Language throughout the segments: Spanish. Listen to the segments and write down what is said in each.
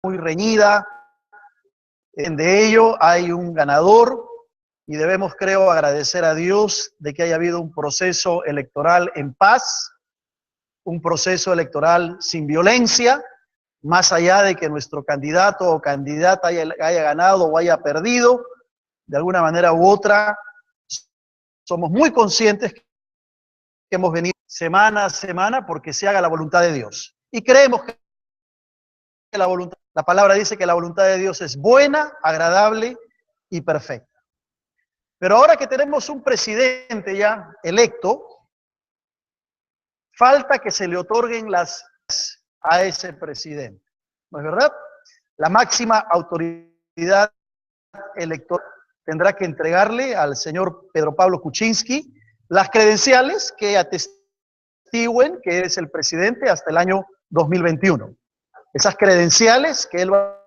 muy reñida. De ello hay un ganador y debemos, creo, agradecer a Dios de que haya habido un proceso electoral en paz, un proceso electoral sin violencia, más allá de que nuestro candidato o candidata haya ganado o haya perdido, de alguna manera u otra, somos muy conscientes que hemos venido semana a semana porque se haga la voluntad de Dios. Y creemos que la palabra dice que la voluntad de Dios es buena, agradable y perfecta. Pero ahora que tenemos un presidente ya electo, falta que se le otorguen las a ese presidente. ¿No es verdad? La máxima autoridad electoral tendrá que entregarle al señor Pedro Pablo Kuczynski las credenciales que atestiguen que es el presidente hasta el año 2021. Esas credenciales que él va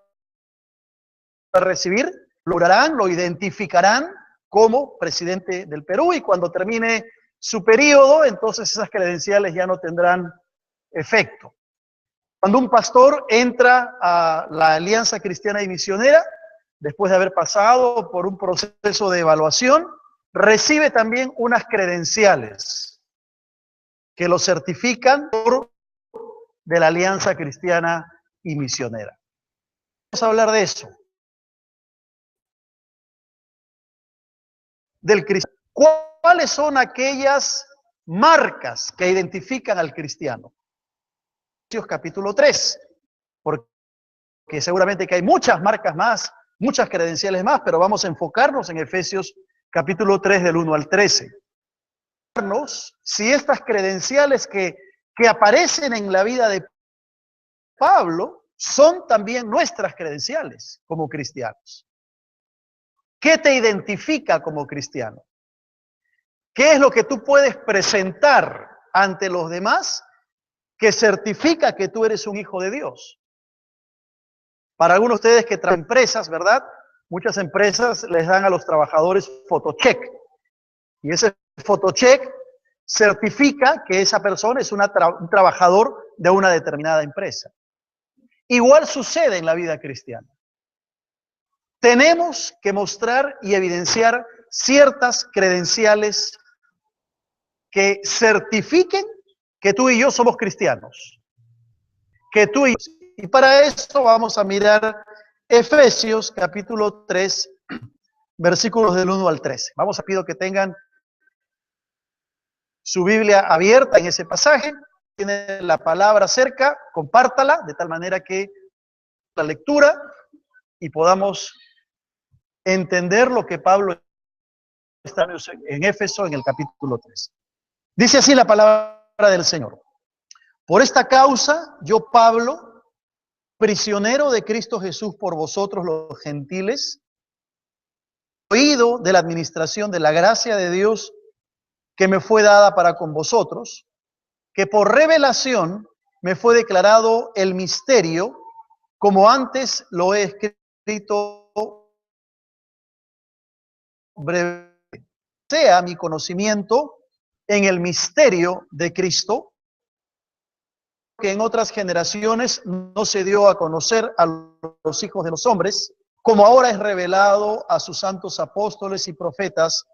a recibir, lo identificarán como presidente del Perú, y cuando termine su periodo, entonces esas credenciales ya no tendrán efecto. Cuando un pastor entra a la Alianza Cristiana y Misionera, después de haber pasado por un proceso de evaluación, recibe también unas credenciales que lo certifican de la Alianza Cristiana y Misionera. Vamos a hablar de eso. Del cristiano. ¿Cuáles son aquellas marcas que identifican al cristiano? Efesios capítulo 3, porque seguramente que hay muchas marcas más, muchas credenciales más, pero vamos a enfocarnos en Efesios capítulo 3 del 1 al 13. Si estas credenciales que aparecen en la vida de Pablo son también nuestras credenciales como cristianos. ¿Qué te identifica como cristiano? ¿Qué es lo que tú puedes presentar ante los demás que certifica que tú eres un hijo de Dios? Para algunos de ustedes que trabajan en empresas, ¿verdad? Muchas empresas les dan a los trabajadores fotocheck. Y ese fotocheck certifica que esa persona es un trabajador de una determinada empresa. Igual sucede en la vida cristiana. Tenemos que mostrar y evidenciar ciertas credenciales que certifiquen que tú y yo somos cristianos. Y para esto vamos a mirar Efesios capítulo 3, versículos del 1 al 13. Pido que tengan su Biblia abierta en ese pasaje. Tiene la palabra cerca, compártala de tal manera que la lectura y podamos entender lo que Pablo está en Éfeso en el capítulo 3. Dice así la palabra del Señor. Por esta causa, yo, Pablo, prisionero de Cristo Jesús por vosotros los gentiles, oído de la administración de la gracia de Dios que me fue dada para con vosotros, que por revelación me fue declarado el misterio, como antes lo he escrito breve, sea mi conocimiento en el misterio de Cristo, que en otras generaciones no se dio a conocer a los hijos de los hombres, como ahora es revelado a sus santos apóstoles y profetas,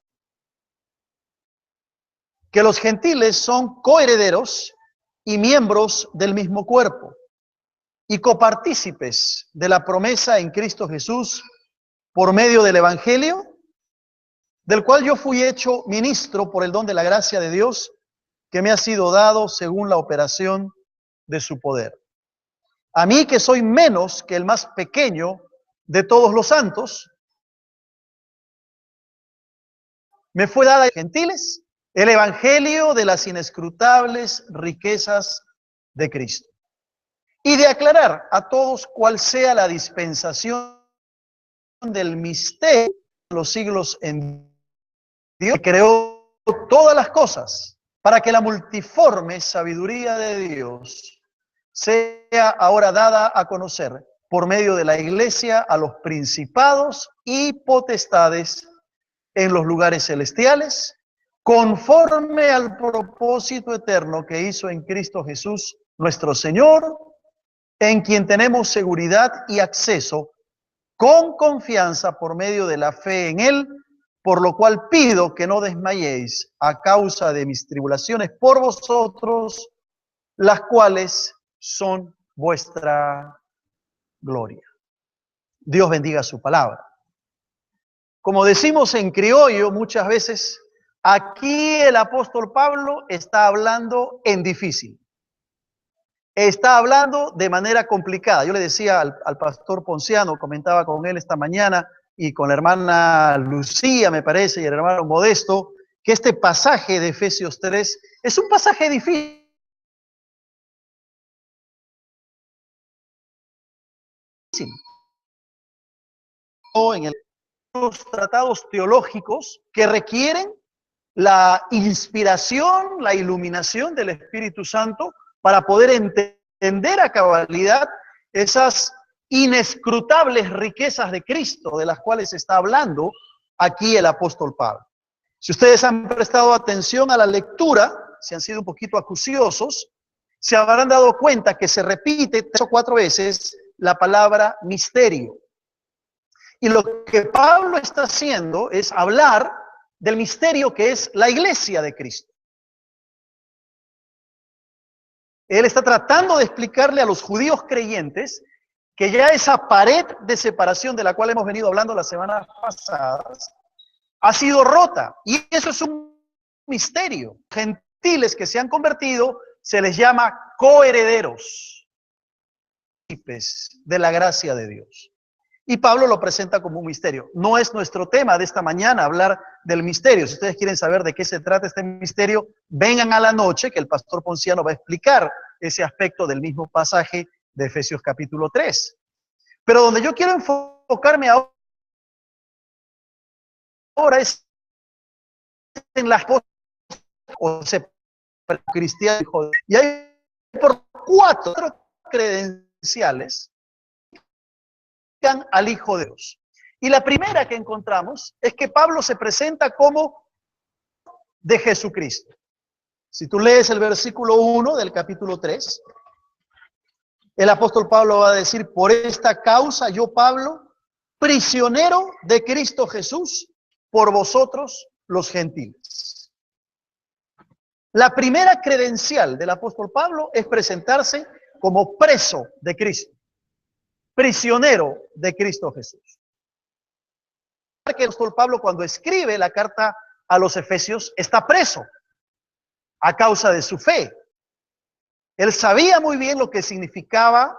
que los gentiles son coherederos y miembros del mismo cuerpo, y copartícipes de la promesa en Cristo Jesús por medio del Evangelio, del cual yo fui hecho ministro por el don de la gracia de Dios, que me ha sido dado según la operación de su poder. A mí, que soy menos que el más pequeño de todos los santos, me fue dada a los gentiles el evangelio de las inescrutables riquezas de Cristo, y de aclarar a todos cuál sea la dispensación del misterio de los siglos en Dios, que creó todas las cosas, para que la multiforme sabiduría de Dios sea ahora dada a conocer por medio de la iglesia a los principados y potestades en los lugares celestiales, conforme al propósito eterno que hizo en Cristo Jesús nuestro Señor, en quien tenemos seguridad y acceso con confianza por medio de la fe en Él, por lo cual pido que no desmayéis a causa de mis tribulaciones por vosotros, las cuales son vuestra gloria. Dios bendiga su palabra. Como decimos en criollo muchas veces, aquí el apóstol Pablo está hablando en difícil. Está hablando de manera complicada. Yo le decía al pastor Ponciano, comentaba con él esta mañana, y con la hermana Lucía, me parece, y el hermano Modesto, que este pasaje de Efesios 3 es un pasaje difícil. En los tratados teológicos que requieren la inspiración, la iluminación del Espíritu Santo para poder entender a cabalidad esas inescrutables riquezas de Cristo de las cuales está hablando aquí el apóstol Pablo. Si ustedes han prestado atención a la lectura, si han sido un poquito acuciosos, se habrán dado cuenta que se repite 3 o 4 veces la palabra misterio. Y lo que Pablo está haciendo es hablar del misterio que es la iglesia de Cristo. Él está tratando de explicarle a los judíos creyentes que ya esa pared de separación de la cual hemos venido hablando las semanas pasadas ha sido rota. Y eso es un misterio. Gentiles que se han convertido se les llama coherederos de la gracia de Dios. Y Pablo lo presenta como un misterio. No es nuestro tema de esta mañana hablar del misterio. Si ustedes quieren saber de qué se trata este misterio, vengan a la noche que el pastor Ponciano va a explicar ese aspecto del mismo pasaje de Efesios capítulo 3. Pero donde yo quiero enfocarme ahora es en las cosas o se cristiano. Y hay por 4 credenciales al Hijo de Dios. Y la primera que encontramos es que Pablo se presenta como de Jesucristo. Si tú lees el versículo 1 del capítulo 3, el apóstol Pablo va a decir: por esta causa yo, Pablo, prisionero de Cristo Jesús, por vosotros los gentiles. La primera credencial del apóstol Pablo es presentarse como preso de Cristo, prisionero de Cristo Jesús. Que el apóstol Pablo, cuando escribe la carta a los Efesios, está preso a causa de su fe. Él sabía muy bien lo que significaba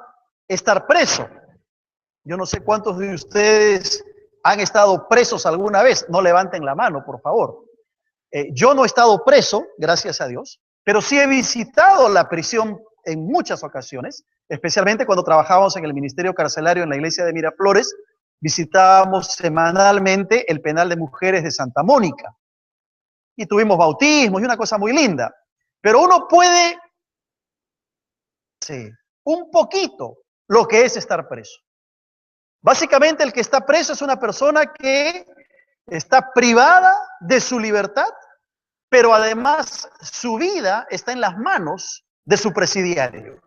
estar preso. Yo no sé cuántos de ustedes han estado presos alguna vez. No levanten la mano, por favor. Yo no he estado preso, gracias a Dios, pero sí he visitado la prisión en muchas ocasiones, especialmente cuando trabajábamos en el ministerio carcelario en la iglesia de Miraflores. Visitábamos semanalmente el penal de mujeres de Santa Mónica y tuvimos bautismos y una cosa muy linda. Pero uno puede un poquito lo que es estar preso. Básicamente el que está preso es una persona que está privada de su libertad, pero además su vida está en las manos de su presidiario.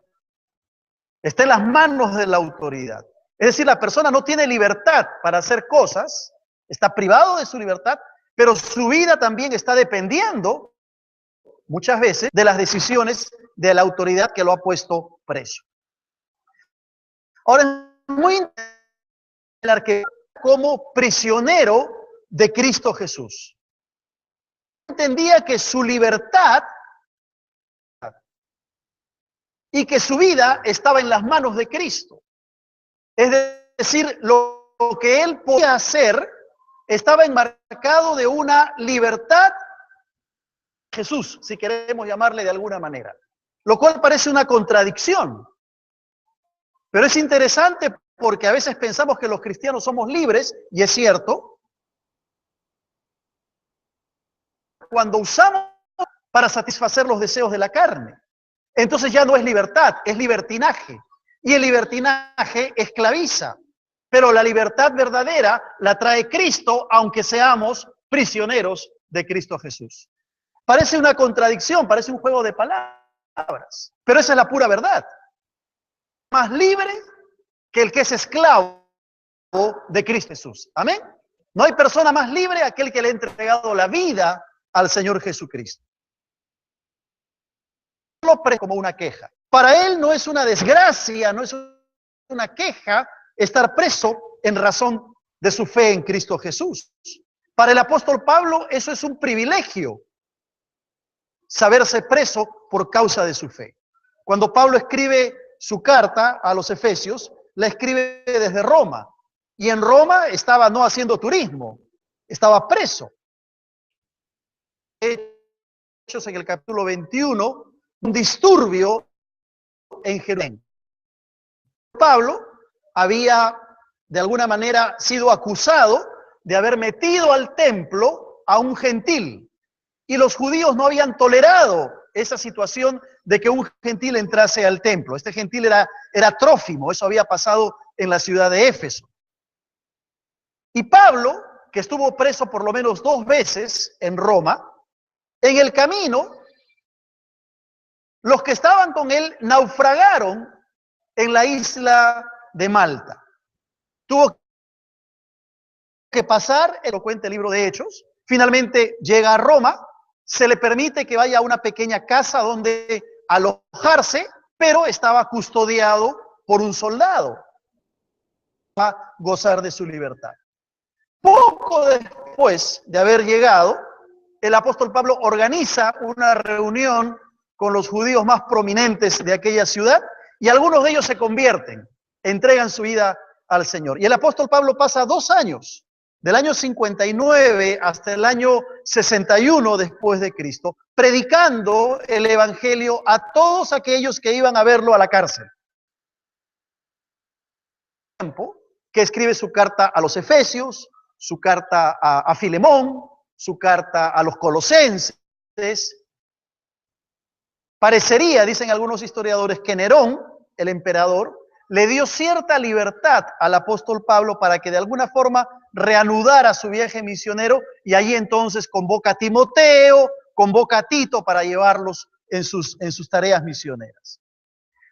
Está en las manos de la autoridad. Es decir, la persona no tiene libertad para hacer cosas, está privado de su libertad, pero su vida también está dependiendo muchas veces de las decisiones de la autoridad que lo ha puesto preso. Ahora, es muy interesante que como prisionero de Cristo Jesús. Entendía que su libertad y que su vida estaba en las manos de Cristo. Es decir, lo que él podía hacer estaba enmarcado de una libertad Jesús, si queremos llamarle de alguna manera, lo cual parece una contradicción. Pero es interesante porque a veces pensamos que los cristianos somos libres, y es cierto, cuando usamos para satisfacer los deseos de la carne. Entonces ya no es libertad, es libertinaje. Y el libertinaje esclaviza. Pero la libertad verdadera la trae Cristo, aunque seamos prisioneros de Cristo Jesús. Parece una contradicción, parece un juego de palabras, pero esa es la pura verdad. más libre que el que es esclavo de Cristo Jesús. Amén. No hay persona más libre aquel que le ha entregado la vida al Señor Jesucristo. Lo pre como una queja. Para él no es una desgracia, no es una queja estar preso en razón de su fe en Cristo Jesús. Para el apóstol Pablo eso es un privilegio, saberse preso por causa de su fe. Cuando Pablo escribe su carta a los Efesios, la escribe desde Roma. Y en Roma estaba no haciendo turismo, estaba preso. Hechos en el capítulo 21, un disturbio en Jerusalén. Pablo había de alguna manera sido acusado de haber metido al templo a un gentil. Y los judíos no habían tolerado esa situación de que un gentil entrase al templo. Este gentil era Trófimo, eso había pasado en la ciudad de Éfeso. Y Pablo, que estuvo preso por lo menos 2 veces en Roma, en el camino, los que estaban con él naufragaron en la isla de Malta. Tuvo que pasar, lo cuenta el libro de Hechos, finalmente llega a Roma, se le permite que vaya a una pequeña casa donde alojarse, pero estaba custodiado por un soldado para gozar de su libertad. Poco después de haber llegado, el apóstol Pablo organiza una reunión con los judíos más prominentes de aquella ciudad y algunos de ellos se convierten, entregan su vida al Señor. Y el apóstol Pablo pasa 2 años, del año 59 hasta el año 61 después de Cristo, predicando el evangelio a todos aquellos que iban a verlo a la cárcel. Que escribe su carta a los Efesios, su carta a Filemón, su carta a los Colosenses. Parecería, dicen algunos historiadores, que Nerón, el emperador, le dio cierta libertad al apóstol Pablo para que de alguna forma reanudara su viaje misionero y allí entonces convoca a Timoteo, convoca a Tito para llevarlos en sus tareas misioneras.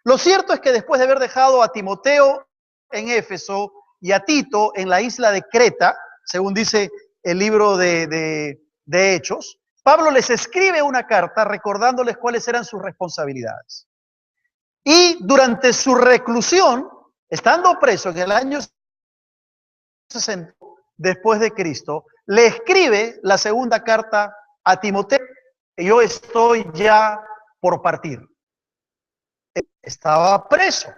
Lo cierto es que después de haber dejado a Timoteo en Éfeso y a Tito en la isla de Creta, según dice el libro de Hechos, Pablo les escribe una carta recordándoles cuáles eran sus responsabilidades. Y durante su reclusión, estando preso en el año 60 después de Cristo, le escribe la segunda carta a Timoteo: yo estoy ya por partir. Estaba preso.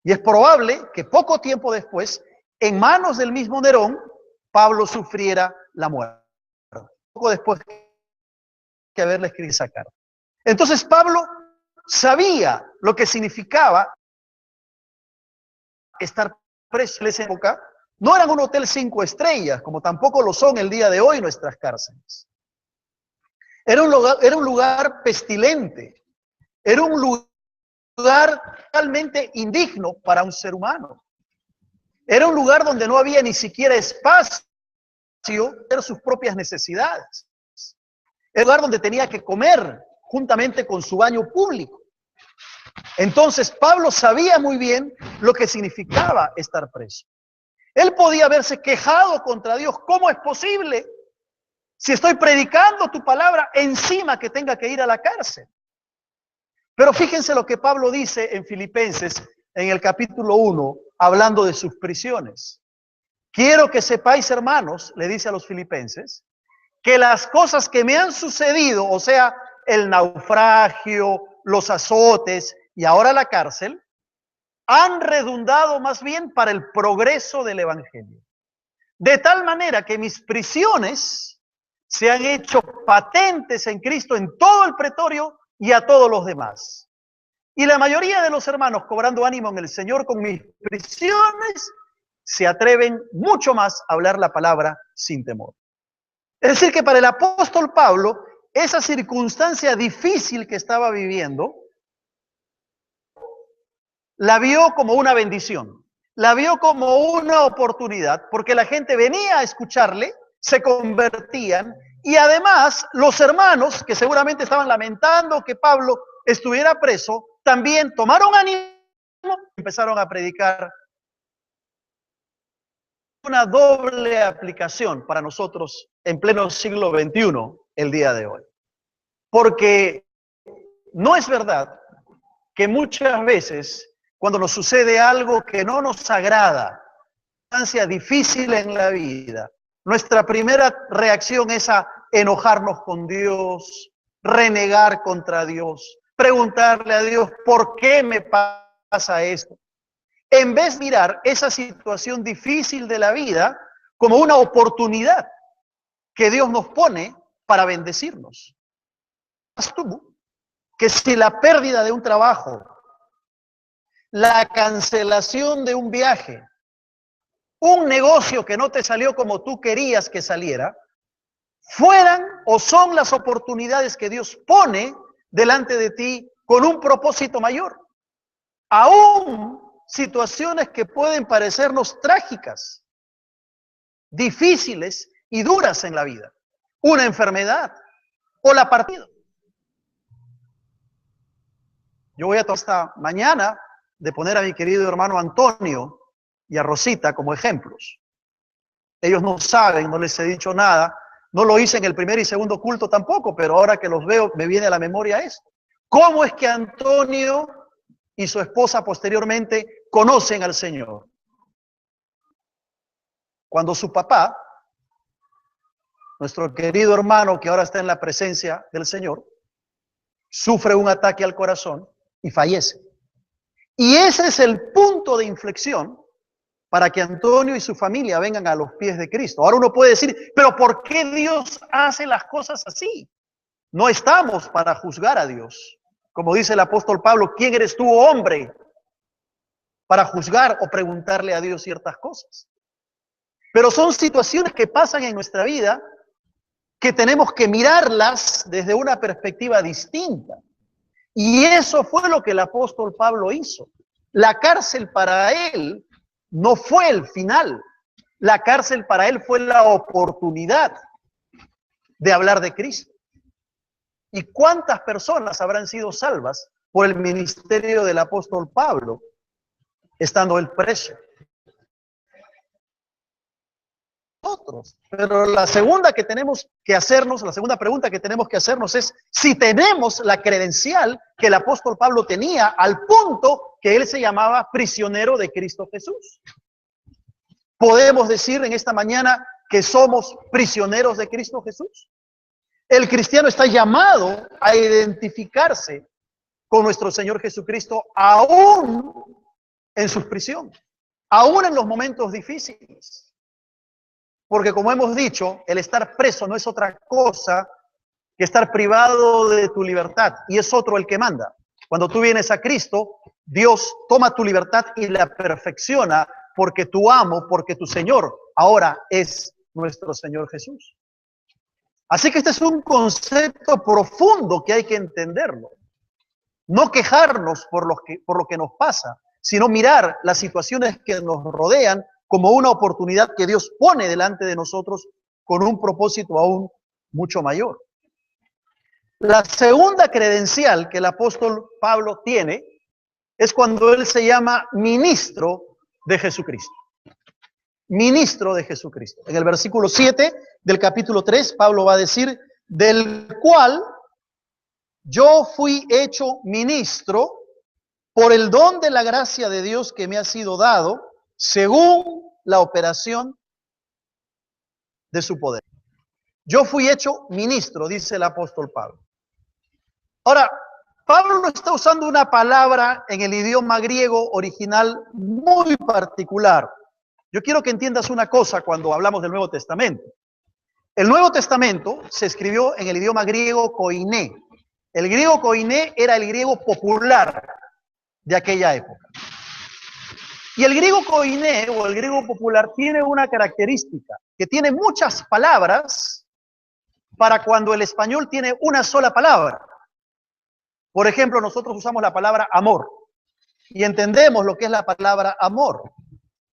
Y es probable que poco tiempo después, en manos del mismo Nerón, Pablo sufriera la muerte. Poco después que haberle escrito esa carta. Entonces Pablo sabía lo que significaba estar preso en esa época. No eran un hotel 5 estrellas, como tampoco lo son el día de hoy nuestras cárceles. Era un lugar pestilente. Era un lugar realmente indigno para un ser humano. Era un lugar donde no había ni siquiera espacio para sus propias necesidades. Era un lugar donde tenía que comer juntamente con su baño público. Entonces Pablo sabía muy bien lo que significaba estar preso. Él podía haberse quejado contra Dios. ¿Cómo es posible si estoy predicando tu palabra encima que tenga que ir a la cárcel? Pero fíjense lo que Pablo dice en Filipenses, en el capítulo 1, hablando de sus prisiones. Quiero que sepáis, hermanos, le dice a los filipenses, que las cosas que me han sucedido, o sea, el naufragio, los azotes y ahora la cárcel, han redundado más bien para el progreso del evangelio. De tal manera que mis prisiones se han hecho patentes en Cristo en todo el pretorio y a todos los demás. Y la mayoría de los hermanos, cobrando ánimo en el Señor con mis prisiones, se atreven mucho más a hablar la palabra sin temor. Es decir, que para el apóstol Pablo, esa circunstancia difícil que estaba viviendo, la vio como una bendición, la vio como una oportunidad, porque la gente venía a escucharle, se convertían, y además los hermanos, que seguramente estaban lamentando que Pablo estuviera preso, también tomaron ánimo empezaron a predicar una doble aplicación para nosotros en pleno siglo XXI, el día de hoy. Porque no es verdad que muchas veces cuando nos sucede algo que no nos agrada, una circunstancia difícil en la vida, nuestra primera reacción es a enojarnos con Dios, renegar contra Dios, preguntarle a Dios, ¿por qué me pasa esto? En vez de mirar esa situación difícil de la vida como una oportunidad que Dios nos pone para bendecirnos. Que si la pérdida de un trabajo, la cancelación de un viaje, un negocio que no te salió como tú querías que saliera, fueran o son las oportunidades que Dios pone delante de ti con un propósito mayor. Aún situaciones que pueden parecernos trágicas, difíciles y duras en la vida. Una enfermedad o la partida. Yo voy a tomar esta mañana de poner a mi querido hermano Antonio y a Rosita como ejemplos. Ellos no saben, no les he dicho nada. No lo hice en el primer y segundo culto tampoco, pero ahora que los veo me viene a la memoria esto. ¿Cómo es que Antonio y su esposa posteriormente conocen al Señor? Cuando su papá, nuestro querido hermano que ahora está en la presencia del Señor, sufre un ataque al corazón y fallece. Y ese es el punto de inflexión para que Antonio y su familia vengan a los pies de Cristo. Ahora uno puede decir, pero ¿por qué Dios hace las cosas así? No estamos para juzgar a Dios. Como dice el apóstol Pablo, ¿quién eres tú, hombre, para juzgar o preguntarle a Dios ciertas cosas? Pero son situaciones que pasan en nuestra vida que tenemos que mirarlas desde una perspectiva distinta. Y eso fue lo que el apóstol Pablo hizo. La cárcel para él no fue el final. La cárcel para él fue la oportunidad de hablar de Cristo. ¿Y cuántas personas habrán sido salvas por el ministerio del apóstol Pablo, estando él preso? Otros. Pero la segunda que tenemos que hacernos, la segunda pregunta que tenemos que hacernos es si tenemos la credencial que el apóstol Pablo tenía al punto que él se llamaba prisionero de Cristo Jesús. ¿Podemos decir en esta mañana que somos prisioneros de Cristo Jesús? El cristiano está llamado a identificarse con nuestro Señor Jesucristo aún en sus prisiones, aún en los momentos difíciles. Porque como hemos dicho, el estar preso no es otra cosa que estar privado de tu libertad, y es otro el que manda. Cuando tú vienes a Cristo, Dios toma tu libertad y la perfecciona, porque tu amo, porque tu Señor ahora es nuestro Señor Jesús. Así que este es un concepto profundo que hay que entenderlo. No quejarnos por lo que nos pasa, sino mirar las situaciones que nos rodean como una oportunidad que Dios pone delante de nosotros con un propósito aún mucho mayor. La segunda credencial que el apóstol Pablo tiene es cuando él se llama ministro de Jesucristo. Ministro de Jesucristo. En el versículo 7 del capítulo 3, Pablo va a decir, del cual yo fui hecho ministro por el don de la gracia de Dios que me ha sido dado, según la operación de su poder. Yo fui hecho ministro, dice el apóstol Pablo. Ahora, Pablo no está usando una palabra en el idioma griego original muy particular. Yo quiero que entiendas una cosa cuando hablamos del Nuevo Testamento. El Nuevo Testamento se escribió en el idioma griego koiné. El griego koiné era el griego popular de aquella época. Y el griego koiné o el griego popular tiene una característica, que tiene muchas palabras para cuando el español tiene una sola palabra. Por ejemplo, nosotros usamos la palabra amor y entendemos lo que es la palabra amor.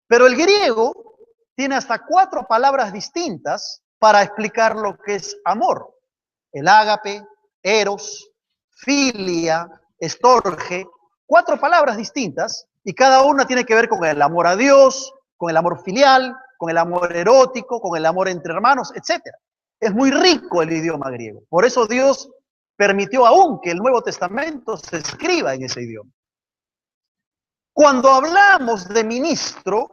Pero el griego tiene hasta 4 palabras distintas para explicar lo que es amor. El ágape, eros, filia, estorge, 4 palabras distintas Y cada una tiene que ver con el amor a Dios, con el amor filial, con el amor erótico, con el amor entre hermanos, etc. Es muy rico el idioma griego. Por eso Dios permitió aún que el Nuevo Testamento se escriba en ese idioma. Cuando hablamos de ministro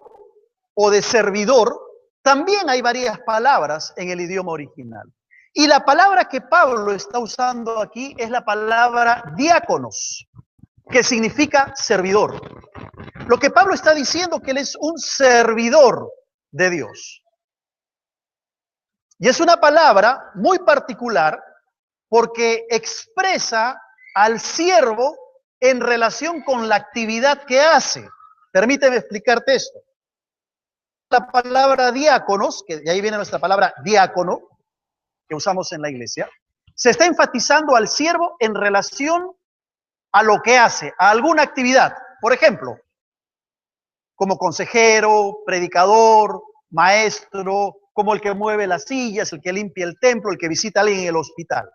o de servidor, también hay varias palabras en el idioma original. Y la palabra que Pablo está usando aquí es la palabra diáconos, que significa servidor. Lo que Pablo está diciendo es que él es un servidor de Dios. Y es una palabra muy particular porque expresa al siervo en relación con la actividad que hace. Permíteme explicarte esto. La palabra diáconos, que de ahí viene nuestra palabra diácono, que usamos en la iglesia, se está enfatizando al siervo en relación a lo que hace, a alguna actividad. Por ejemplo, como consejero, predicador, maestro, como el que mueve las sillas, el que limpia el templo, el que visita a alguien en el hospital.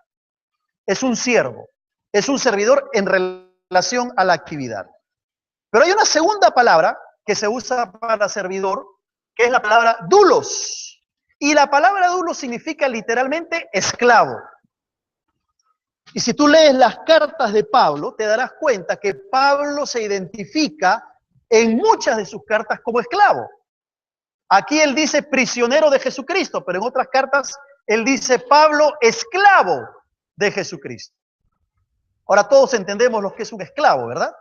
Es un siervo, es un servidor en relación a la actividad. Pero hay una segunda palabra que se usa para servidor, que es la palabra doulos. Y la palabra doulos significa literalmente esclavo. Y si tú lees las cartas de Pablo, te darás cuenta que Pablo se identifica en muchas de sus cartas como esclavo. Aquí él dice prisionero de Jesucristo, pero en otras cartas él dice Pablo esclavo de Jesucristo. Ahora todos entendemos lo que es un esclavo, ¿verdad?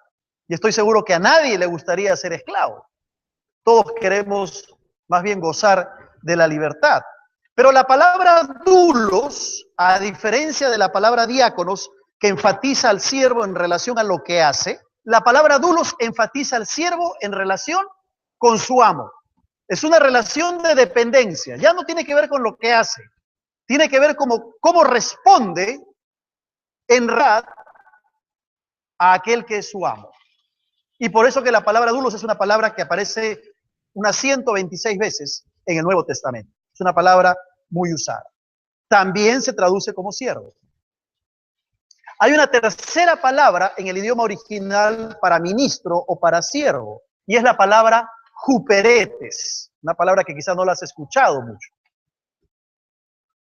Y estoy seguro que a nadie le gustaría ser esclavo. Todos queremos más bien gozar de la libertad. Pero la palabra doulos, a diferencia de la palabra diáconos, que enfatiza al siervo en relación a lo que hace, la palabra doulos enfatiza al siervo en relación con su amo. Es una relación de dependencia. Ya no tiene que ver con lo que hace. Tiene que ver cómo responde en realidad a aquel que es su amo. Y por eso que la palabra doulos es una palabra que aparece unas 126 veces en el Nuevo Testamento. Es una palabra muy usada. También se traduce como siervo. Hay una tercera palabra en el idioma original para ministro o para siervo, y es la palabra juperetes, una palabra que quizás no la has escuchado mucho.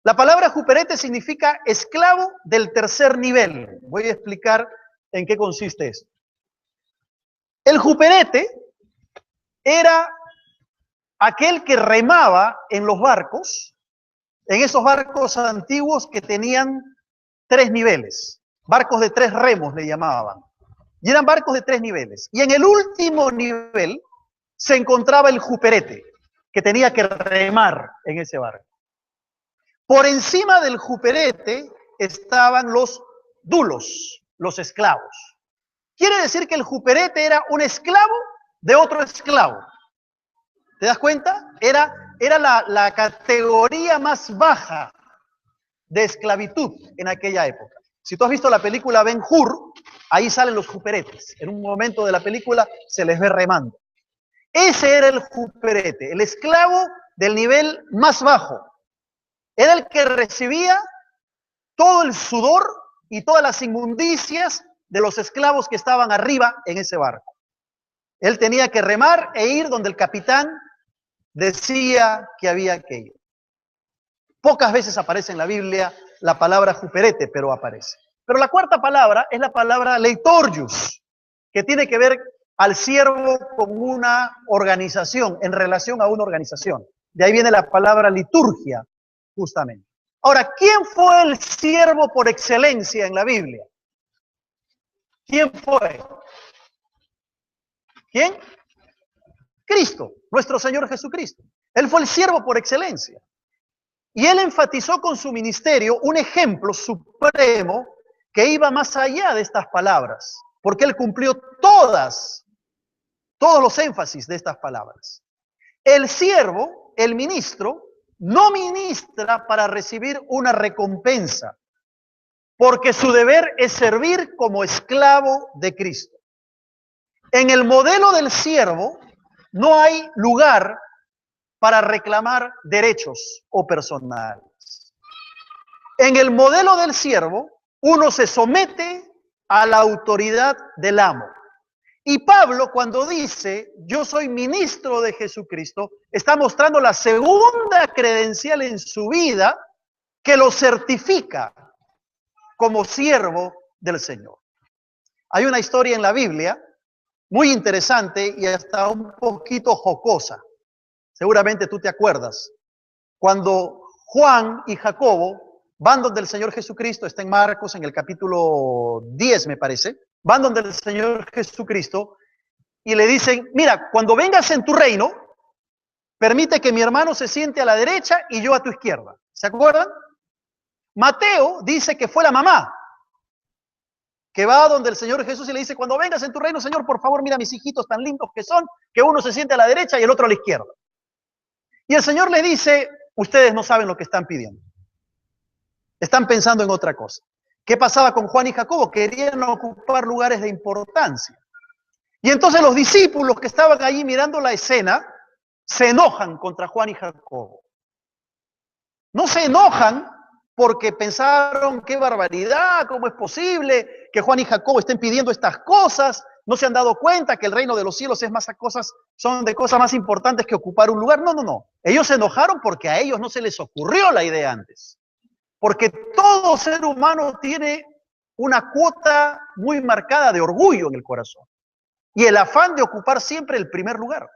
La palabra juperete significa esclavo del tercer nivel. Voy a explicar en qué consiste esto. El juperete era aquel que remaba en los barcos, en esos barcos antiguos que tenían 3 niveles, barcos de 3 remos le llamaban, y eran barcos de 3 niveles. Y en el último nivel se encontraba el juperete, que tenía que remar en ese barco. Por encima del juperete estaban los doulos, los esclavos. Quiere decir que el juperete era un esclavo de otro esclavo. ¿Te das cuenta? Era la categoría más baja de esclavitud en aquella época. Si tú has visto la película Ben-Hur, ahí salen los juperetes. En un momento de la película se les ve remando. Ese era el juperete, el esclavo del nivel más bajo. Era el que recibía todo el sudor y todas las inmundicias de los esclavos que estaban arriba en ese barco. Él tenía que remar e ir donde el capitán decía que había que ir. Pocas veces aparece en la Biblia la palabra juperete, pero aparece. Pero la cuarta palabra es la palabra leitorgius, que tiene que ver al siervo con una organización, en relación a una organización. De ahí viene la palabra liturgia, justamente. Ahora, ¿quién fue el siervo por excelencia en la Biblia? ¿Quién fue? ¿Quién? Cristo, nuestro Señor Jesucristo. Él fue el siervo por excelencia. Y él enfatizó con su ministerio un ejemplo supremo que iba más allá de estas palabras, porque él cumplió todos los énfasis de estas palabras. El siervo, el ministro, no ministra para recibir una recompensa, porque su deber es servir como esclavo de Cristo. En el modelo del siervo no hay lugar para reclamar derechos o personales. En el modelo del siervo, uno se somete a la autoridad del amo. Y Pablo, cuando dice, yo soy ministro de Jesucristo, está mostrando la segunda credencial en su vida que lo certifica como siervo del Señor. Hay una historia en la Biblia muy interesante y hasta un poquito jocosa. Seguramente tú te acuerdas. Cuando Juan y Jacobo van donde el Señor Jesucristo, está en Marcos en el capítulo 10 me parece, van donde el Señor Jesucristo y le dicen, mira, cuando vengas en tu reino, permite que mi hermano se siente a la derecha y yo a tu izquierda. ¿Se acuerdan? Mateo dice que fue la mamá que va donde el Señor Jesús y le dice, cuando vengas en tu reino, Señor, por favor, mira a mis hijitos tan lindos que son, que uno se siente a la derecha y el otro a la izquierda. Y el Señor le dice, ustedes no saben lo que están pidiendo. Están pensando en otra cosa. ¿Qué pasaba con Juan y Jacobo? Querían ocupar lugares de importancia. Y entonces los discípulos que estaban allí mirando la escena se enojan contra Juan y Jacobo. No se enojan porque pensaron, qué barbaridad, cómo es posible que Juan y Jacobo estén pidiendo estas cosas. No se han dado cuenta que el reino de los cielos es más cosas, son de cosas más importantes que ocupar un lugar. No, no, no. Ellos se enojaron porque a ellos no se les ocurrió la idea antes. Porque todo ser humano tiene una cuota muy marcada de orgullo en el corazón y el afán de ocupar siempre el primer lugar.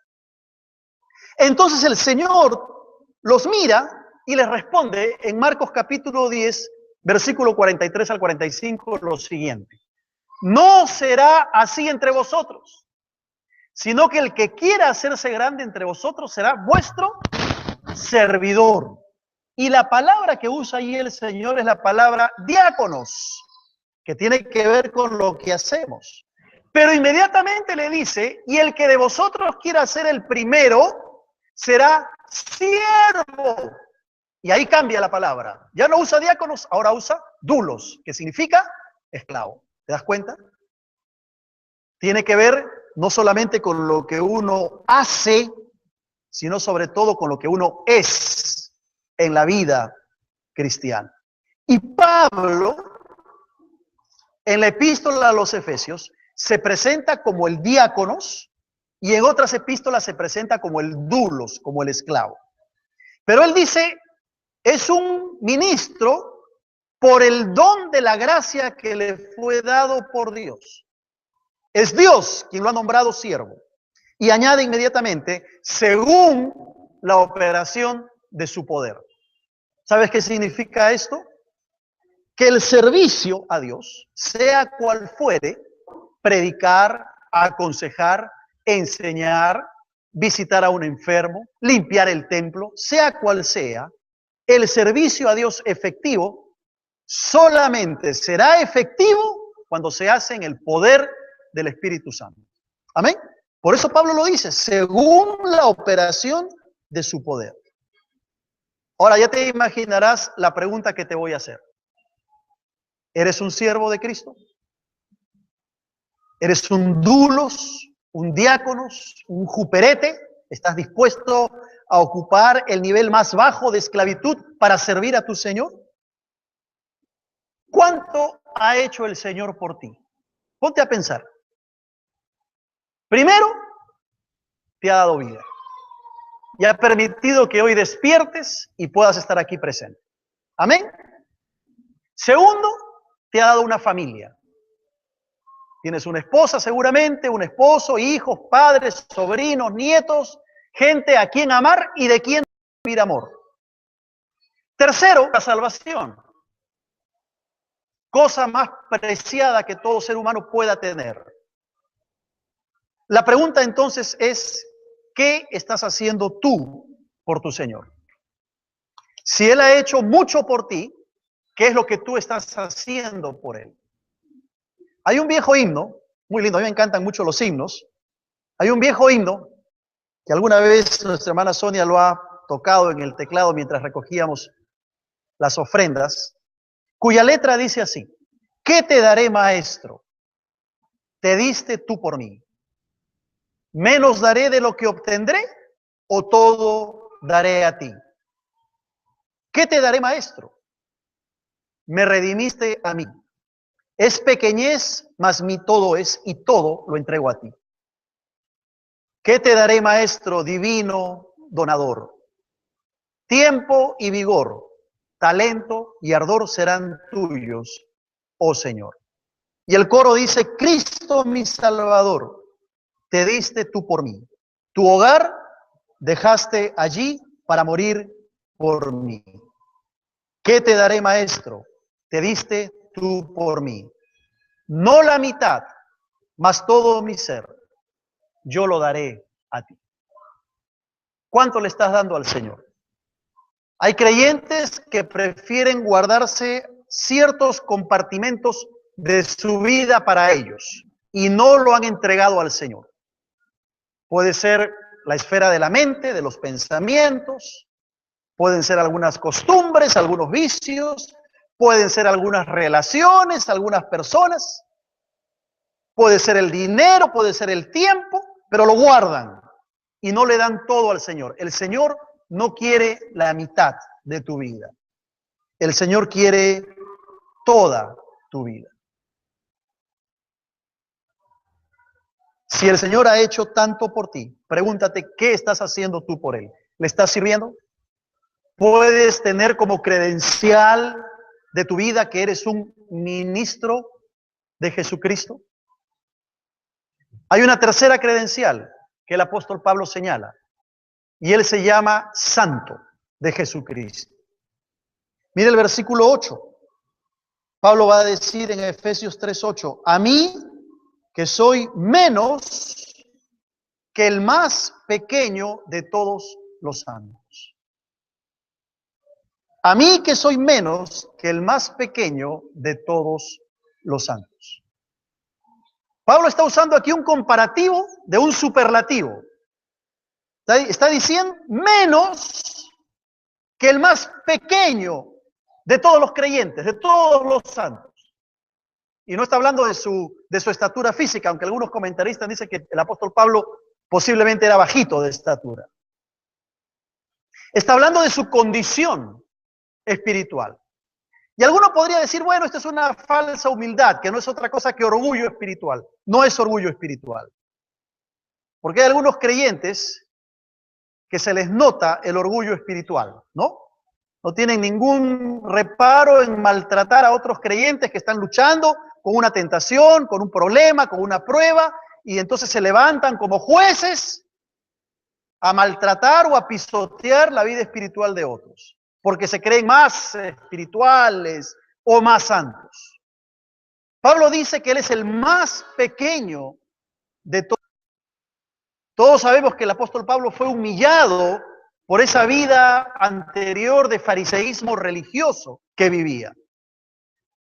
Entonces el Señor los mira y les responde en Marcos capítulo 10, versículo 43 al 45, lo siguiente. No será así entre vosotros, sino que el que quiera hacerse grande entre vosotros será vuestro servidor. Y la palabra que usa ahí el Señor es la palabra diáconos, que tiene que ver con lo que hacemos. Pero inmediatamente le dice, y el que de vosotros quiera ser el primero, será siervo. Y ahí cambia la palabra. Ya no usa diáconos, ahora usa dulos, que significa esclavo. ¿Te das cuenta? Tiene que ver no solamente con lo que uno hace, sino sobre todo con lo que uno es en la vida cristiana. Y Pablo, en la epístola a los Efesios, se presenta como el diáconos y en otras epístolas se presenta como el dulos, como el esclavo. Pero él dice, es un ministro por el don de la gracia que le fue dado por Dios. Es Dios quien lo ha nombrado siervo. Y añade inmediatamente, según la operación de su poder. ¿Sabes qué significa esto? Que el servicio a Dios, sea cual fuere, predicar, aconsejar, enseñar, visitar a un enfermo, limpiar el templo, sea cual sea, el servicio a Dios efectivo solamente será efectivo cuando se hace en el poder del Espíritu Santo. Amén. Por eso Pablo lo dice, según la operación de su poder. Ahora ya te imaginarás la pregunta que te voy a hacer. ¿Eres un siervo de Cristo? ¿Eres un dulos, un diáconos, un juperete? ¿Estás dispuesto a ocupar el nivel más bajo de esclavitud para servir a tu Señor? ¿Cuánto ha hecho el Señor por ti? Ponte a pensar. Primero, te ha dado vida y ha permitido que hoy despiertes y puedas estar aquí presente. Amén. Segundo, te ha dado una familia. Tienes una esposa seguramente, un esposo, hijos, padres, sobrinos, nietos, gente a quien amar y de quien recibir amor. Tercero, la salvación. Cosa más preciada que todo ser humano pueda tener. La pregunta entonces es, ¿qué estás haciendo tú por tu Señor? Si Él ha hecho mucho por ti, ¿qué es lo que tú estás haciendo por Él? Hay un viejo himno, muy lindo, a mí me encantan mucho los himnos. Hay un viejo himno que alguna vez nuestra hermana Sonia lo ha tocado en el teclado mientras recogíamos las ofrendas, cuya letra dice así: ¿qué te daré, maestro? Te diste tú por mí. ¿Menos daré de lo que obtendré o todo daré a ti? ¿Qué te daré, maestro? Me redimiste a mí. Es pequeñez, mas mi todo es, y todo lo entrego a ti. ¿Qué te daré, Maestro divino donador? Tiempo y vigor, talento y ardor serán tuyos, oh Señor. Y el coro dice, Cristo mi Salvador, te diste tú por mí. Tu hogar dejaste allí para morir por mí. ¿Qué te daré, Maestro? Te diste tú por mí. No la mitad, mas todo mi ser, yo lo daré a ti. ¿Cuánto le estás dando al Señor? Hay creyentes que prefieren guardarse ciertos compartimentos de su vida para ellos y no lo han entregado al Señor. Puede ser la esfera de la mente, de los pensamientos, pueden ser algunas costumbres, algunos vicios, pueden ser algunas relaciones, algunas personas, puede ser el dinero, puede ser el tiempo, pero lo guardan y no le dan todo al Señor. El Señor no quiere la mitad de tu vida. El Señor quiere toda tu vida. Si el Señor ha hecho tanto por ti, pregúntate, ¿qué estás haciendo tú por Él? ¿Le estás sirviendo? ¿Puedes tener como credencial de tu vida que eres un ministro de Jesucristo? Hay una tercera credencial que el apóstol Pablo señala, y él se llama santo de Jesucristo. Mire el versículo 8. Pablo va a decir en Efesios 3:8, a mí que soy menos que el más pequeño de todos los santos. A mí que soy menos que el más pequeño de todos los santos. Pablo está usando aquí un comparativo de un superlativo. Está diciendo menos que el más pequeño de todos los creyentes, de todos los santos. Y no está hablando de su estatura física, aunque algunos comentaristas dicen que el apóstol Pablo posiblemente era bajito de estatura. Está hablando de su condición espiritual. Y alguno podría decir, bueno, esto es una falsa humildad, que no es otra cosa que orgullo espiritual. No es orgullo espiritual. Porque hay algunos creyentes que se les nota el orgullo espiritual, ¿no? No tienen ningún reparo en maltratar a otros creyentes que están luchando con una tentación, con un problema, con una prueba, y entonces se levantan como jueces a maltratar o a pisotear la vida espiritual de otros, porque se creen más espirituales o más santos. Pablo dice que él es el más pequeño de todos. Todos sabemos que el apóstol Pablo fue humillado por esa vida anterior de fariseísmo religioso que vivía,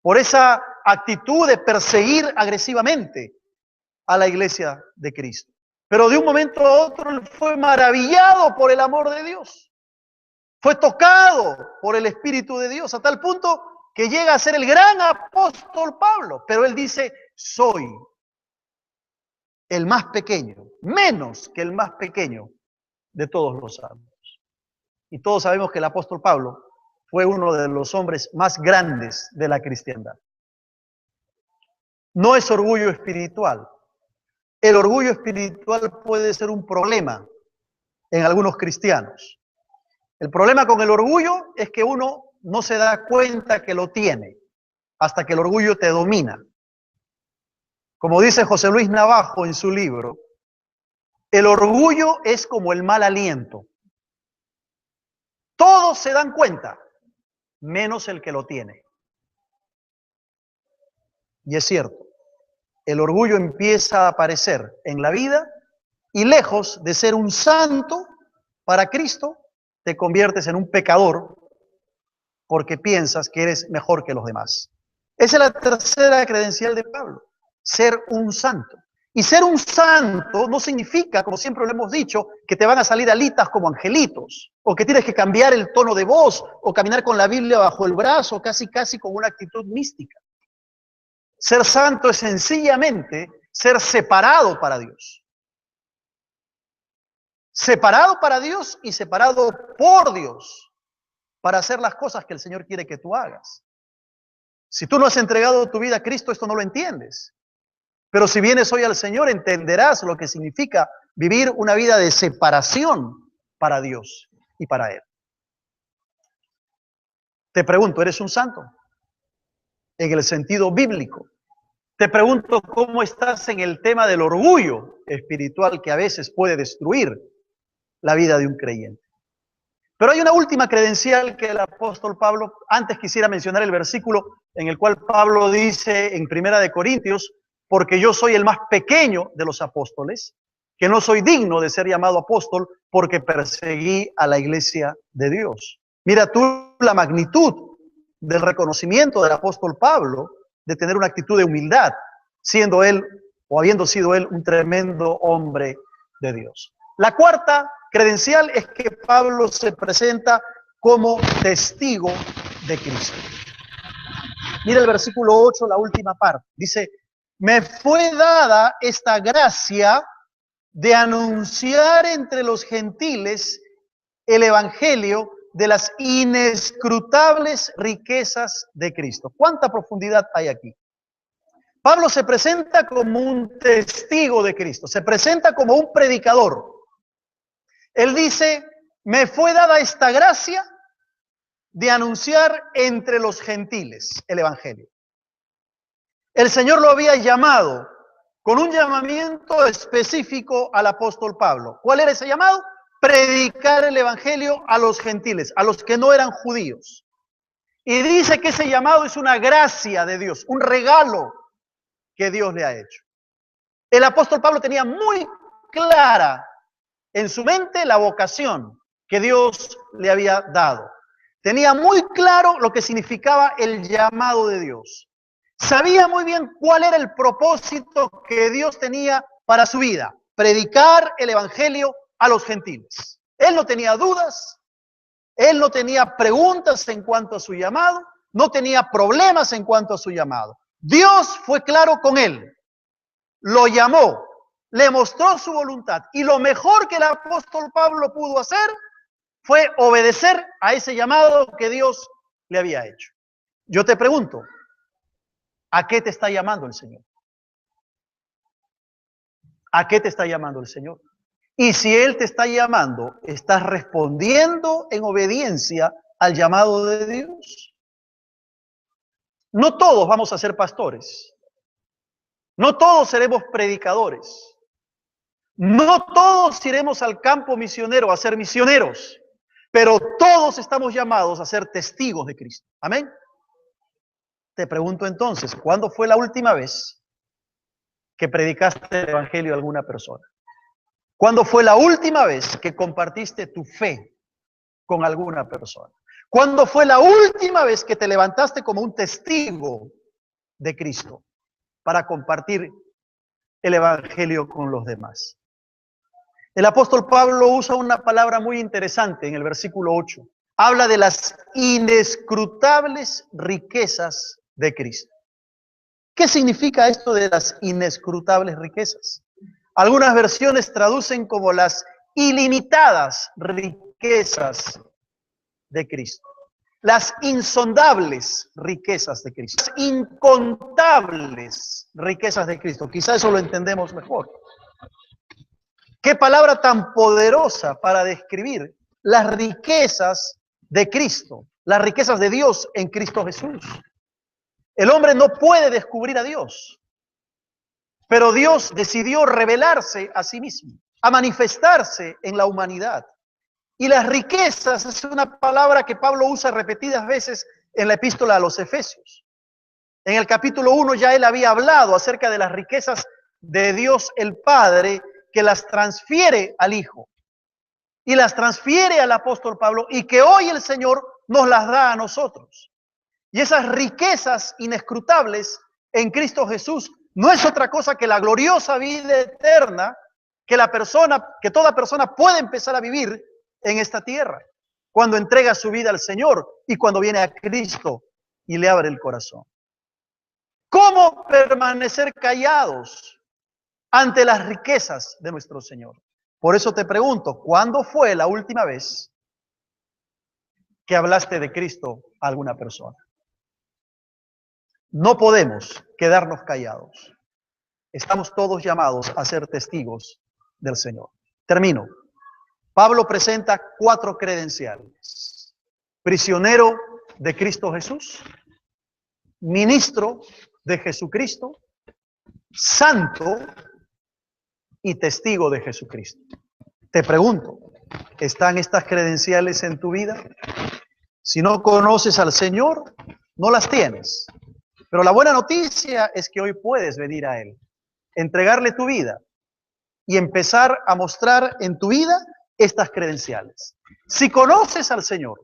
por esa actitud de perseguir agresivamente a la iglesia de Cristo. Pero de un momento a otro él fue maravillado por el amor de Dios, fue tocado por el Espíritu de Dios, a tal punto que llega a ser el gran apóstol Pablo. Pero él dice, soy el más pequeño, menos que el más pequeño de todos los santos. Y todos sabemos que el apóstol Pablo fue uno de los hombres más grandes de la cristiandad. No es orgullo espiritual. El orgullo espiritual puede ser un problema en algunos cristianos. El problema con el orgullo es que uno no se da cuenta que lo tiene hasta que el orgullo te domina. Como dice José Luis Navajo en su libro, el orgullo es como el mal aliento. Todos se dan cuenta, menos el que lo tiene. Y es cierto, el orgullo empieza a aparecer en la vida y lejos de ser un santo para Cristo, te conviertes en un pecador porque piensas que eres mejor que los demás. Esa es la tercera credencial de Pablo, ser un santo. Y ser un santo no significa, como siempre lo hemos dicho, que te van a salir alitas como angelitos, o que tienes que cambiar el tono de voz, o caminar con la Biblia bajo el brazo, casi con una actitud mística. Ser santo es sencillamente ser separado para Dios. Separado para Dios y separado por Dios para hacer las cosas que el Señor quiere que tú hagas. Si tú no has entregado tu vida a Cristo, esto no lo entiendes. Pero si vienes hoy al Señor, entenderás lo que significa vivir una vida de separación para Dios y para Él. Te pregunto, ¿eres un santo? En el sentido bíblico. Te pregunto cómo estás en el tema del orgullo espiritual que a veces puede destruir la vida de un creyente. Pero hay una última credencial que el apóstol Pablo, antes quisiera mencionar el versículo en el cual Pablo dice en Primera de Corintios, porque yo soy el más pequeño de los apóstoles, que no soy digno de ser llamado apóstol porque perseguí a la iglesia de Dios. Mira tú la magnitud del reconocimiento del apóstol Pablo de tener una actitud de humildad, siendo él o habiendo sido él un tremendo hombre de Dios. La cuarta credencial es que Pablo se presenta como testigo de Cristo. Mira el versículo 8, la última parte. Dice, me fue dada esta gracia de anunciar entre los gentiles el evangelio de las inescrutables riquezas de Cristo. ¿Cuánta profundidad hay aquí? Pablo se presenta como un testigo de Cristo, se presenta como un predicador. Él dice, me fue dada esta gracia de anunciar entre los gentiles el evangelio. El Señor lo había llamado con un llamamiento específico al apóstol Pablo. ¿Cuál era ese llamado? Predicar el evangelio a los gentiles, a los que no eran judíos. Y dice que ese llamado es una gracia de Dios, un regalo que Dios le ha hecho. El apóstol Pablo tenía muy clara en su mente la vocación que Dios le había dado. Tenía muy claro lo que significaba el llamado de Dios. Sabía muy bien cuál era el propósito que Dios tenía para su vida, predicar el evangelio a los gentiles. Él no tenía dudas, él no tenía preguntas en cuanto a su llamado, no tenía problemas en cuanto a su llamado. Dios fue claro con él, lo llamó, le mostró su voluntad y lo mejor que el apóstol Pablo pudo hacer fue obedecer a ese llamado que Dios le había hecho. Yo te pregunto, ¿a qué te está llamando el Señor? ¿A qué te está llamando el Señor? Y si Él te está llamando, ¿estás respondiendo en obediencia al llamado de Dios? No todos vamos a ser pastores. No todos seremos predicadores. No todos iremos al campo misionero a ser misioneros. Pero todos estamos llamados a ser testigos de Cristo. Amén. Te pregunto entonces, ¿cuándo fue la última vez que predicaste el evangelio a alguna persona? ¿Cuándo fue la última vez que compartiste tu fe con alguna persona? ¿Cuándo fue la última vez que te levantaste como un testigo de Cristo para compartir el evangelio con los demás? El apóstol Pablo usa una palabra muy interesante en el versículo 8. Habla de las inescrutables riquezas de Cristo. ¿Qué significa esto de las inescrutables riquezas? Algunas versiones traducen como las ilimitadas riquezas de Cristo. Las insondables riquezas de Cristo. Las incontables riquezas de Cristo. Quizá eso lo entendemos mejor. Qué palabra tan poderosa para describir las riquezas de Cristo, las riquezas de Dios en Cristo Jesús. El hombre no puede descubrir a Dios, pero Dios decidió revelarse a sí mismo, a manifestarse en la humanidad. Y las riquezas es una palabra que Pablo usa repetidas veces en la epístola a los Efesios. En el capítulo 1 ya él había hablado acerca de las riquezas de Dios el Padre, que las transfiere al Hijo y las transfiere al apóstol Pablo y que hoy el Señor nos las da a nosotros. Y esas riquezas inescrutables en Cristo Jesús no es otra cosa que la gloriosa vida eterna que toda persona puede empezar a vivir en esta tierra cuando entrega su vida al Señor y cuando viene a Cristo y le abre el corazón. ¿Cómo permanecer callados ante las riquezas de nuestro Señor? Por eso te pregunto, ¿cuándo fue la última vez que hablaste de Cristo a alguna persona? No podemos quedarnos callados. Estamos todos llamados a ser testigos del Señor. Termino. Pablo presenta 4 credenciales: prisionero de Cristo Jesús, ministro de Jesucristo, santo y testigo de Jesucristo. Te pregunto, ¿están estas credenciales en tu vida? Si no conoces al Señor, no las tienes. Pero la buena noticia es que hoy puedes venir a Él, entregarle tu vida y empezar a mostrar en tu vida estas credenciales. Si conoces al Señor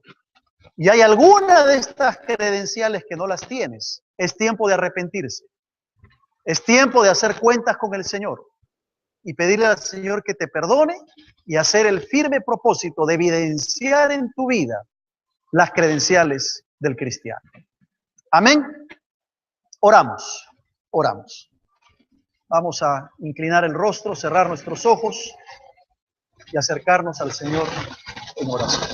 y hay alguna de estas credenciales que no las tienes, es tiempo de arrepentirse. Es tiempo de hacer cuentas con el Señor y pedirle al Señor que te perdone y hacer el firme propósito de evidenciar en tu vida las credenciales del cristiano. Amén. Oramos, oramos. Vamos a inclinar el rostro, cerrar nuestros ojos y acercarnos al Señor en oración.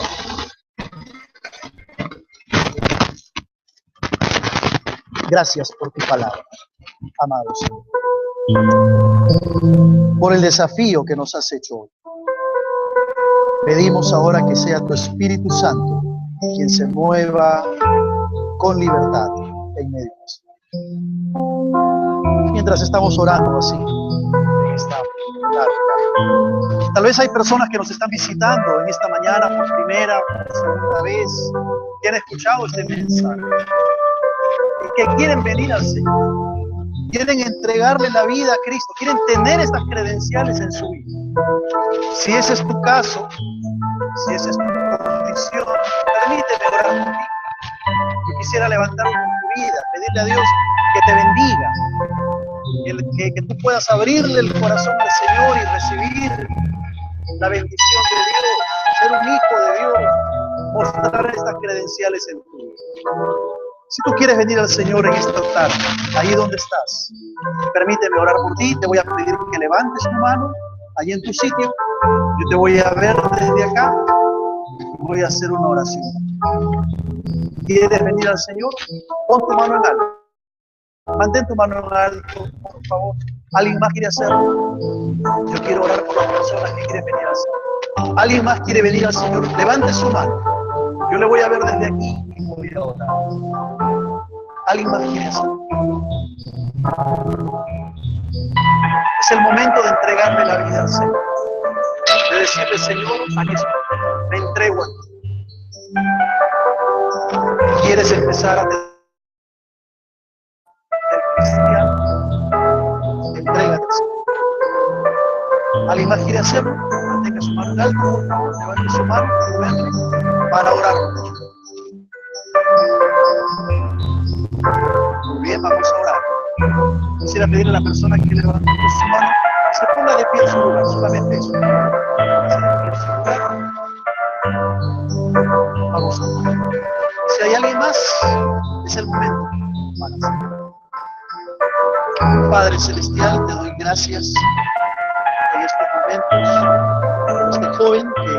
Gracias por tu palabra, amado Señor, por el desafío que nos has hecho hoy. Pedimos ahora que sea tu Espíritu Santo quien se mueva con libertad en medio de nosotros. Mientras estamos orando así, tal vez hay personas que nos están visitando en esta mañana por primera, por segunda vez, que han escuchado este mensaje y que quieren venir al Señor, quieren entregarle la vida a Cristo, quieren tener estas credenciales en su vida. Si ese es tu caso, si esa es tu condición, permíteme orar por ti. Yo quisiera levantar tu vida, pedirle a Dios que te bendiga, que tú puedas abrirle el corazón al Señor y recibir la bendición de Dios, ser un hijo de Dios, mostrar estas credenciales en tu vida. Si tú quieres venir al Señor en esta tarde, ahí donde estás, permíteme orar por ti. Te voy a pedir que levantes tu mano ahí en tu sitio. Yo te voy a ver desde acá y voy a hacer una oración. ¿Quieres venir al Señor? Pon tu mano en alto. Mantén tu mano en alto, por favor. ¿Alguien más quiere hacerlo? Yo quiero orar por las personas que quieren venir al Señor. ¿Alguien más quiere venir al Señor? Levante su mano. Yo le voy a ver desde aquí y voy a orar. ¿Alguien más quiere hacerlo? Es el momento de entregarle la vida al Señor. De decirle, Señor, aquí estoy. Me entrego a ti. ¿Quieres empezar a ser cristiano? Entrégate. ¿Alguien más quiere hacerlo? Mantenga su mano en alto, levante su mano para orar. Muy bien, vamos a orar. Quisiera pedirle a la persona que levante su mano que se ponga de pie en su lugar, solamente eso. Vamos a orar. Si hay alguien más, es el momento. Padre Celestial, te doy gracias en estos momentos por este joven que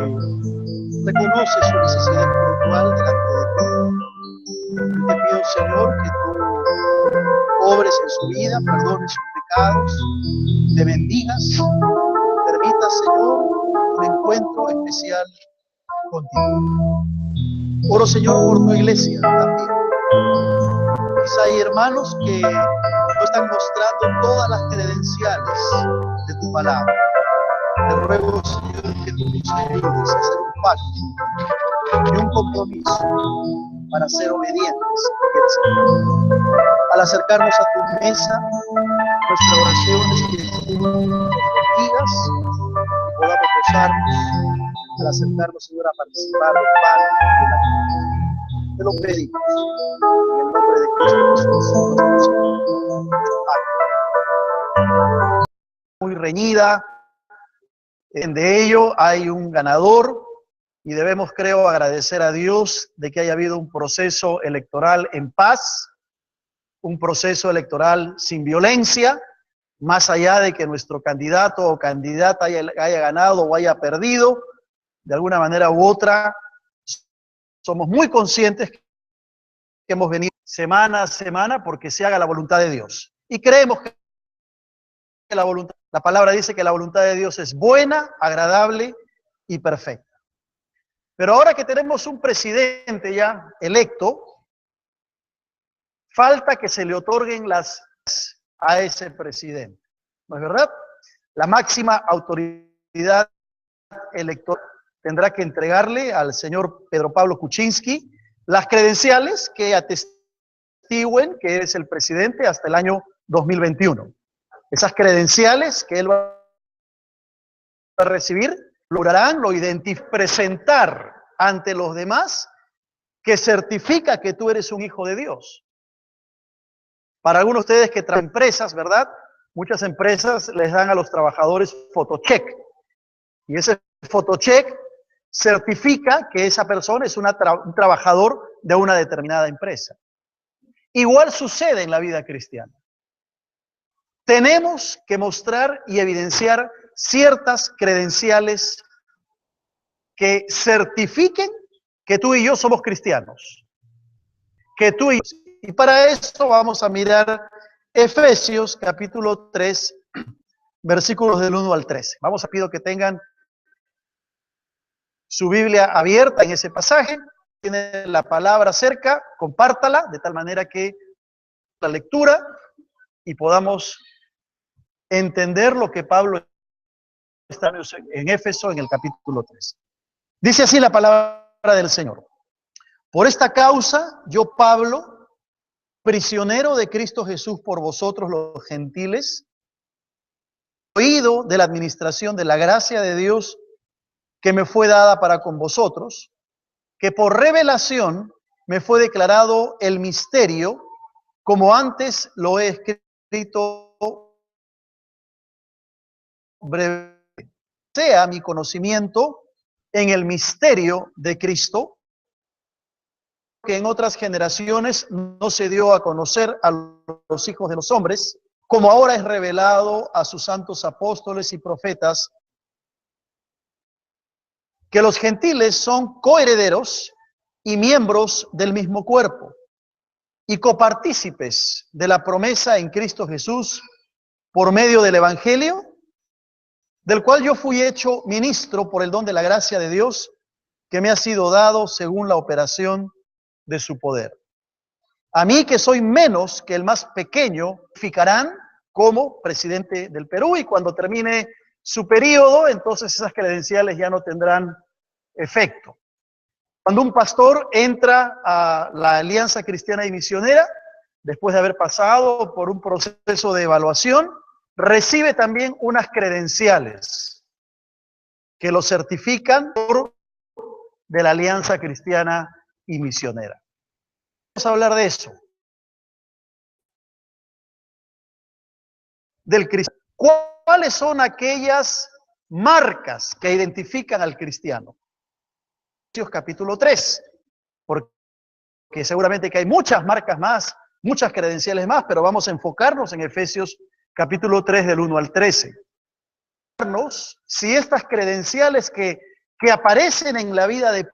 reconoce su necesidad espiritual delante de ti. Y te pido, Señor, que tú obres en su vida, perdones sus pecados, le bendigas, permita, Señor, un encuentro especial contigo. Oro, Señor, por tu iglesia también. Quizá hay hermanos que no están mostrando todas las credenciales de tu palabra. Te ruego, Señor, que tú nos ayudes a hacer un pacto y un compromiso para ser obedientes. Al acercarnos a tu mesa, nuestra oración es que tú nos bendigas y podamos gozarnos al acercarnos, Señor, a participar del pan y de la comida. Te lo pedimos en el nombre de Cristo Jesús, nuestro Señor. Amén. Muy reñida. De ello hay un ganador y debemos, creo, agradecer a Dios de que haya habido un proceso electoral en paz, un proceso electoral sin violencia, más allá de que nuestro candidato o candidata haya ganado o haya perdido, de alguna manera u otra, somos muy conscientes que hemos venido semana a semana porque se haga la voluntad de Dios. Y creemos que la voluntad La palabra dice que la voluntad de Dios es buena, agradable y perfecta. Pero ahora que tenemos un presidente ya electo, falta que se le otorguen las a ese presidente. ¿No es verdad? La máxima autoridad electoral tendrá que entregarle al señor Pedro Pablo Kuczynski las credenciales que atestiguen que es el presidente hasta el año 2021. Esas credenciales que él va a recibir lograrán presentar ante los demás que certifica que tú eres un hijo de Dios. Para algunos de ustedes que traen empresas, ¿verdad? Muchas empresas les dan a los trabajadores fotocheck. Y ese fotocheck certifica que esa persona es un trabajador de una determinada empresa. Igual sucede en la vida cristiana. Tenemos que mostrar y evidenciar ciertas credenciales que certifiquen que tú y yo somos cristianos. Y para esto vamos a mirar Efesios capítulo 3, versículos del 1 al 13. Pido que tengan su Biblia abierta en ese pasaje. Tiene la palabra cerca, compártala de tal manera que la lectura y podamos entender lo que Pablo está en Éfeso en el capítulo 3. Dice así la palabra del Señor. Por esta causa, yo Pablo, prisionero de Cristo Jesús por vosotros los gentiles, oído de la administración de la gracia de Dios que me fue dada para con vosotros, que por revelación me fue declarado el misterio, como antes lo he escrito breve, sea mi conocimiento en el misterio de Cristo, que en otras generaciones no se dio a conocer a los hijos de los hombres, como ahora es revelado a sus santos apóstoles y profetas, que los gentiles son coherederos y miembros del mismo cuerpo, y copartícipes de la promesa en Cristo Jesús por medio del Evangelio, del cual yo fui hecho ministro por el don de la gracia de Dios, que me ha sido dado según la operación de su poder. A mí, que soy menos que el más pequeño, fijarán como presidente del Perú, y cuando termine su periodo, entonces esas credenciales ya no tendrán efecto. Cuando un pastor entra a la Alianza Cristiana y Misionera, después de haber pasado por un proceso de evaluación, recibe también unas credenciales que lo certifican de la Alianza Cristiana y Misionera. Vamos a hablar de eso. Del cristiano. ¿Cuáles son aquellas marcas que identifican al cristiano? Efesios capítulo 3, porque seguramente que hay muchas marcas más, muchas credenciales más, pero vamos a enfocarnos en Efesios capítulo 3 del 1 al 13. Si estas credenciales que aparecen en la vida de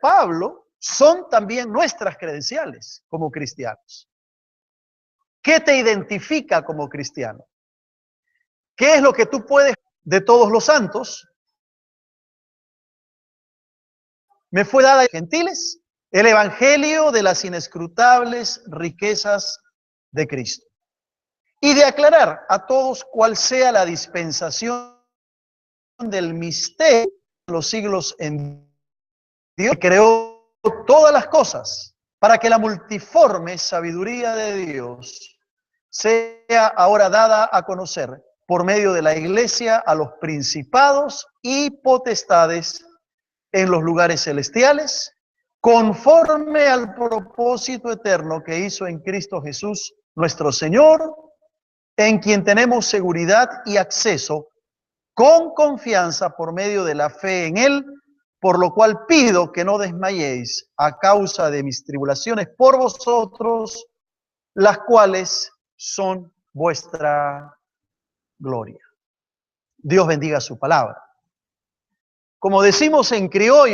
Pablo son también nuestras credenciales como cristianos. ¿Qué te identifica como cristiano? ¿Qué es lo que tú puedes de todos los santos? Me fue dada a gentiles el evangelio de las inescrutables riquezas de Cristo, y de aclarar a todos cuál sea la dispensación del misterio de los siglos en Dios, que creó todas las cosas, para que la multiforme sabiduría de Dios sea ahora dada a conocer por medio de la iglesia a los principados y potestades en los lugares celestiales, conforme al propósito eterno que hizo en Cristo Jesús nuestro Señor, en quien tenemos seguridad y acceso con confianza por medio de la fe en Él, por lo cual pido que no desmayéis a causa de mis tribulaciones por vosotros, las cuales son vuestra gloria. Dios bendiga su palabra. Como decimos en criollo,